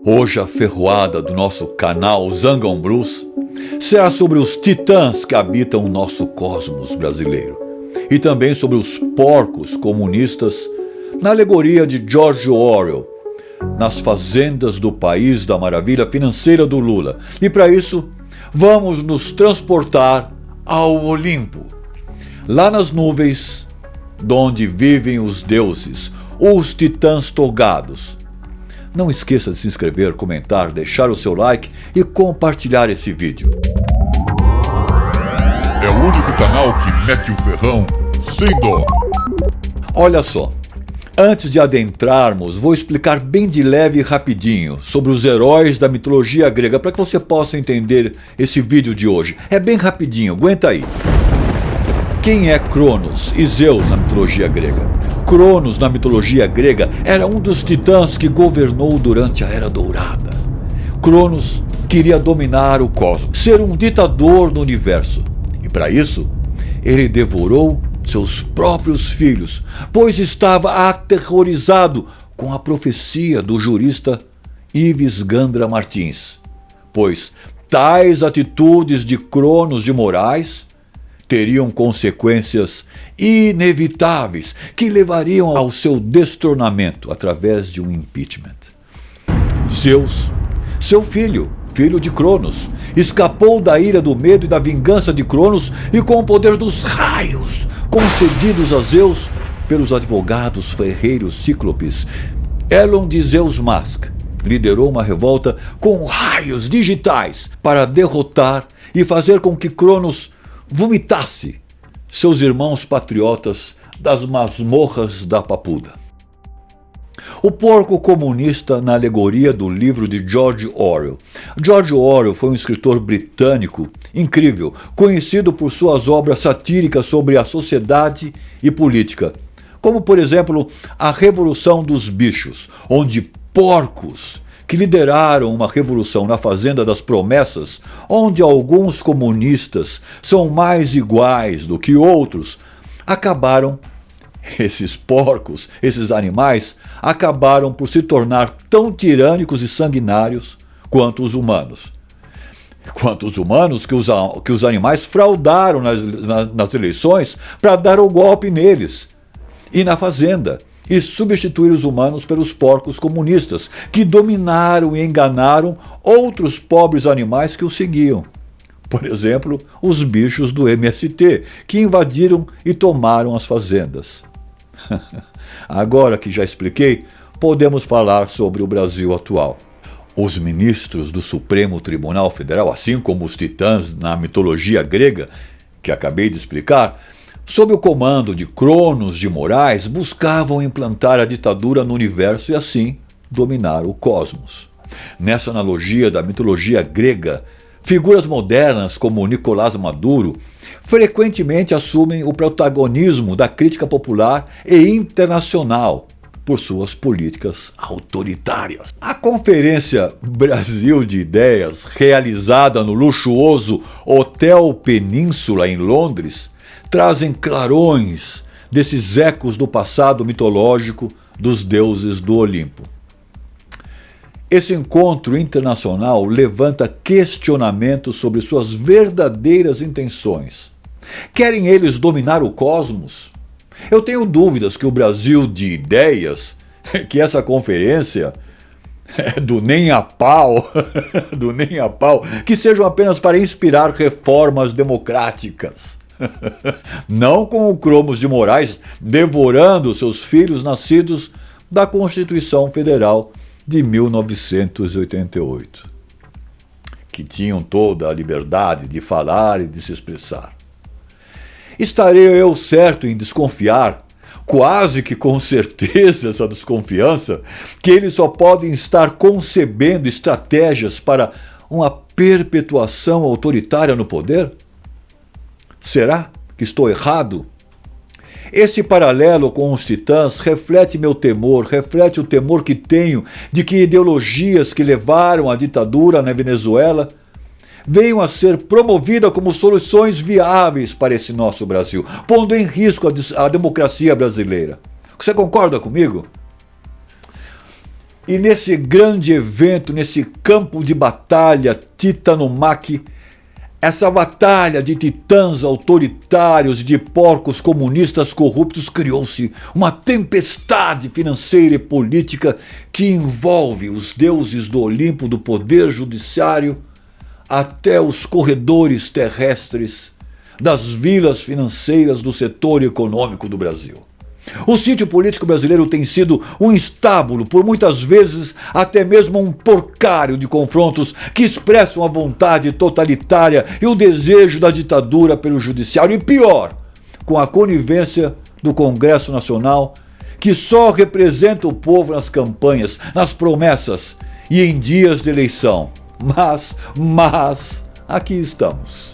Hoje a ferroada do nosso canal Zangão Blues será sobre os titãs que habitam o nosso cosmos brasileiro e também sobre os porcos comunistas na alegoria de George Orwell, nas fazendas do país da maravilha financeira do Lula. E para isso, vamos nos transportar ao Olimpo, lá nas nuvens, donde vivem os deuses, os titãs togados. Não esqueça de se inscrever, comentar, deixar o seu like e compartilhar esse vídeo. É o único canal que mete o ferrão sem dó. Olha só, antes de adentrarmos, vou explicar bem de leve e rapidinho sobre os heróis da mitologia grega, para que você possa entender esse vídeo de hoje. É bem rapidinho, aguenta aí. Quem é Cronos e Zeus na mitologia grega? Cronos, na mitologia grega, era um dos titãs que governou durante a Era Dourada. Cronos queria dominar o cosmos, ser um ditador no universo. E para isso, ele devorou seus próprios filhos, pois estava aterrorizado com a profecia do jurista Ives Gandra Martins. Pois tais atitudes de Cronos de Moraes teriam consequências inevitáveis que levariam ao seu destornamento através de um impeachment. Zeus, seu filho de Cronos, escapou da ira do medo e da vingança de Cronos e com o poder dos raios concedidos a Zeus pelos advogados ferreiros cíclopes, Elon de Zeus Mask liderou uma revolta com raios digitais para derrotar e fazer com que Cronos vomitasse seus irmãos patriotas das masmorras da Papuda. O porco comunista na alegoria do livro de George Orwell. George Orwell foi um escritor britânico incrível, conhecido por suas obras satíricas sobre a sociedade e política, como, por exemplo, A Revolução dos Bichos, onde porcos que lideraram uma revolução na Fazenda das Promessas, onde alguns comunistas são mais iguais do que outros, esses porcos, esses animais, acabaram por se tornar tão tirânicos e sanguinários quanto os humanos. Que os animais fraudaram nas eleições para dar o golpe neles e na Fazenda, e substituir os humanos pelos porcos comunistas, que dominaram e enganaram outros pobres animais que os seguiam. Por exemplo, os bichos do MST, que invadiram e tomaram as fazendas. Agora que já expliquei, podemos falar sobre o Brasil atual. Os ministros do Supremo Tribunal Federal, assim como os titãs na mitologia grega, que acabei de explicar, sob o comando de Cronos de Moraes, buscavam implantar a ditadura no universo e assim dominar o cosmos. Nessa analogia da mitologia grega, figuras modernas como Nicolás Maduro frequentemente assumem o protagonismo da crítica popular e internacional por suas políticas autoritárias. A Conferência Brasil de Ideias, realizada no luxuoso Hotel Península em Londres, trazem clarões desses ecos do passado mitológico dos deuses do Olimpo. Esse encontro internacional levanta questionamentos sobre suas verdadeiras intenções. Querem eles dominar o cosmos? Eu tenho dúvidas que o Brasil de Ideias, que essa conferência do nem a pau, que sejam apenas para inspirar reformas democráticas. Não com o Cronos de Moraes devorando seus filhos nascidos da Constituição Federal de 1988, que tinham toda a liberdade de falar e de se expressar. Estarei eu certo em desconfiar, quase que com certeza essa desconfiança, que eles só podem estar concebendo estratégias para uma perpetuação autoritária no poder? Será que estou errado? Esse paralelo com os titãs reflete meu temor, reflete o temor que tenho de que ideologias que levaram à ditadura na Venezuela venham a ser promovidas como soluções viáveis para esse nosso Brasil, pondo em risco a democracia brasileira. Você concorda comigo? E nesse grande evento, nesse campo de batalha Titanomaque, essa batalha de titãs autoritários e de porcos comunistas corruptos, criou-se uma tempestade financeira e política que envolve os deuses do Olimpo, do poder judiciário, até os corredores terrestres das vilas financeiras do setor econômico do Brasil. O sítio político brasileiro tem sido um estábulo, por muitas vezes até mesmo um porcário de confrontos que expressam a vontade totalitária e o desejo da ditadura pelo judiciário. E pior, com a conivência do Congresso Nacional, que só representa o povo nas campanhas, nas promessas e em dias de eleição. Mas, aqui estamos.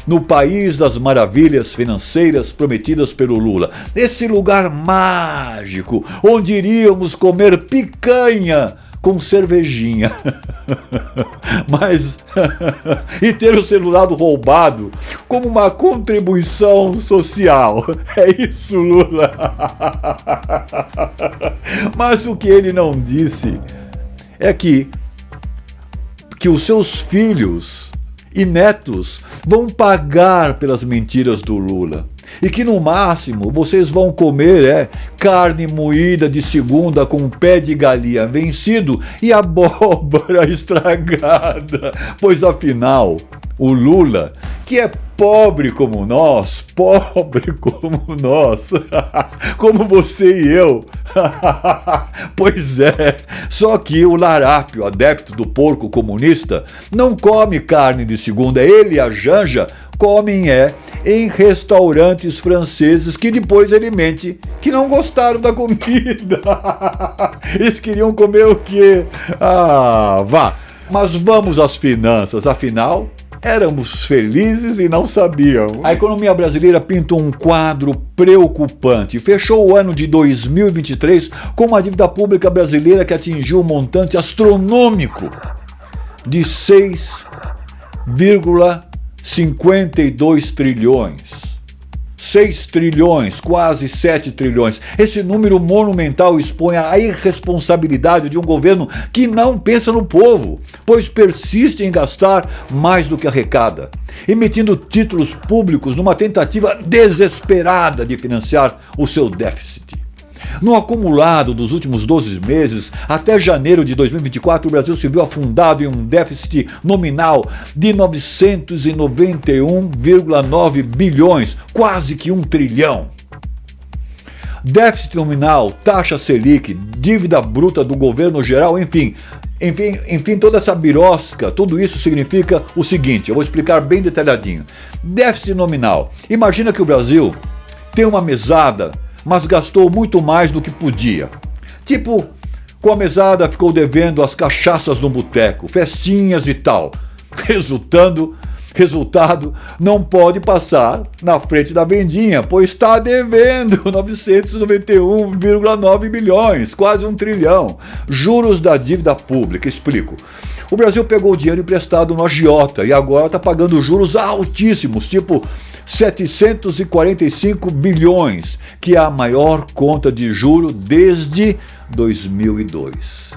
No país das maravilhas financeiras prometidas pelo Lula. Esse lugar mágico, onde iríamos comer picanha com cervejinha. E ter o celular roubado como uma contribuição social. É isso, Lula. Mas o que ele não disse é que os seus filhos e netos vão pagar pelas mentiras do Lula. E que no máximo vocês vão comer carne moída de segunda com pé de galinha vencido e abóbora estragada. Pois afinal, o Lula, que é pobre como nós, como você e eu. Pois é, só que o larápio, adepto do porco comunista, não come carne de segunda. Ele e a Janja comem em restaurantes franceses que depois ele mente que não gostaram da comida. Eles queriam comer o quê? Vá. Mas vamos às finanças, afinal, éramos felizes e não sabíamos. A economia brasileira pinta um quadro preocupante. Fechou o ano de 2023 com uma dívida pública brasileira que atingiu um montante astronômico de 6,52 trilhões. 6 trilhões, quase 7 trilhões. Esse número monumental expõe a irresponsabilidade de um governo que não pensa no povo, pois persiste em gastar mais do que arrecada, emitindo títulos públicos numa tentativa desesperada de financiar o seu déficit. No acumulado dos últimos 12 meses, até janeiro de 2024, o Brasil se viu afundado em um déficit nominal de 991,9 bilhões, quase que 1 trilhão. Déficit nominal, taxa Selic, dívida bruta do governo geral, enfim, toda essa birosca, tudo isso significa o seguinte, eu vou explicar bem detalhadinho. Déficit nominal, imagina que o Brasil tem uma mesada, mas gastou muito mais do que podia. Tipo, com a mesada ficou devendo as cachaças no boteco, festinhas e tal. Resultado, não pode passar na frente da vendinha, pois está devendo 991,9 bilhões, quase 1 trilhão. Juros da dívida pública, explico. O Brasil pegou o dinheiro emprestado no agiota e agora está pagando juros altíssimos, tipo 745 bilhões, que é a maior conta de juro desde 2002.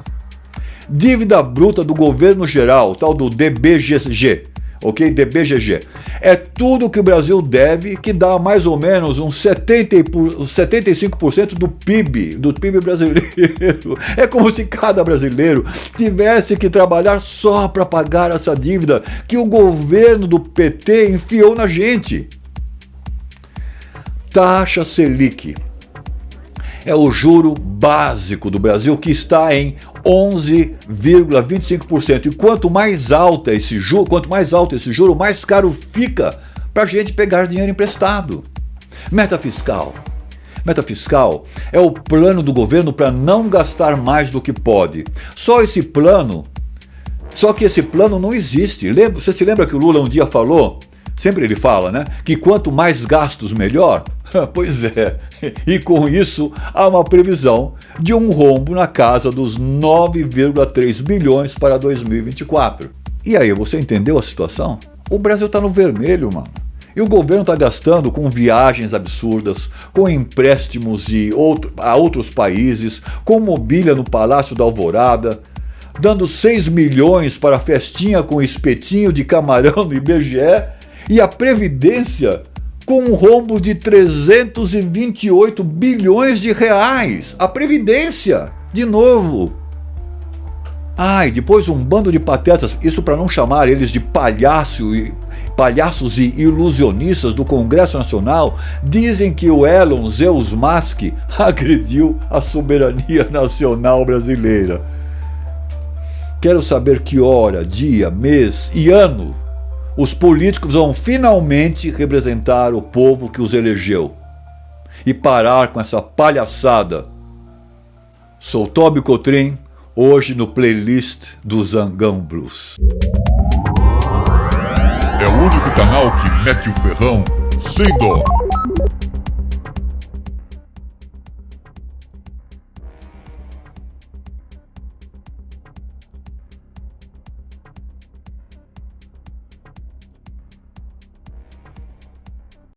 Dívida bruta do governo geral, tal do DBGG, ok? DBGG. É tudo que o Brasil deve, que dá mais ou menos uns 75% do PIB brasileiro. É como se cada brasileiro tivesse que trabalhar só para pagar essa dívida que o governo do PT enfiou na gente. Taxa Selic é o juro básico do Brasil, que está em 11,25%. E quanto mais alto esse juro, mais caro fica para a gente pegar dinheiro emprestado. Meta fiscal é o plano do governo para não gastar mais do que pode. Só que esse plano não existe. Você se lembra que o Lula um dia falou? Sempre ele fala, né? Que quanto mais gastos, melhor. Pois é, e com isso há uma previsão de um rombo na casa dos 9,3 bilhões para 2024. E aí, você entendeu a situação? O Brasil está no vermelho, mano. E o governo está gastando com viagens absurdas, com empréstimos a outros países, com mobília no Palácio da Alvorada, dando 6 milhões para a festinha com espetinho de camarão no IBGE, e a Previdência com um rombo de 328 bilhões de reais. A Previdência, de novo. E depois um bando de patetas, isso para não chamar eles de palhaços e ilusionistas do Congresso Nacional, dizem que o Elon Zeus Musk agrediu a soberania nacional brasileira. Quero saber que hora, dia, mês e ano os políticos vão finalmente representar o povo que os elegeu e parar com essa palhaçada. Sou Toby Cotrim, hoje no playlist do Zangão Blues. É o único canal que mete o ferrão sem dó.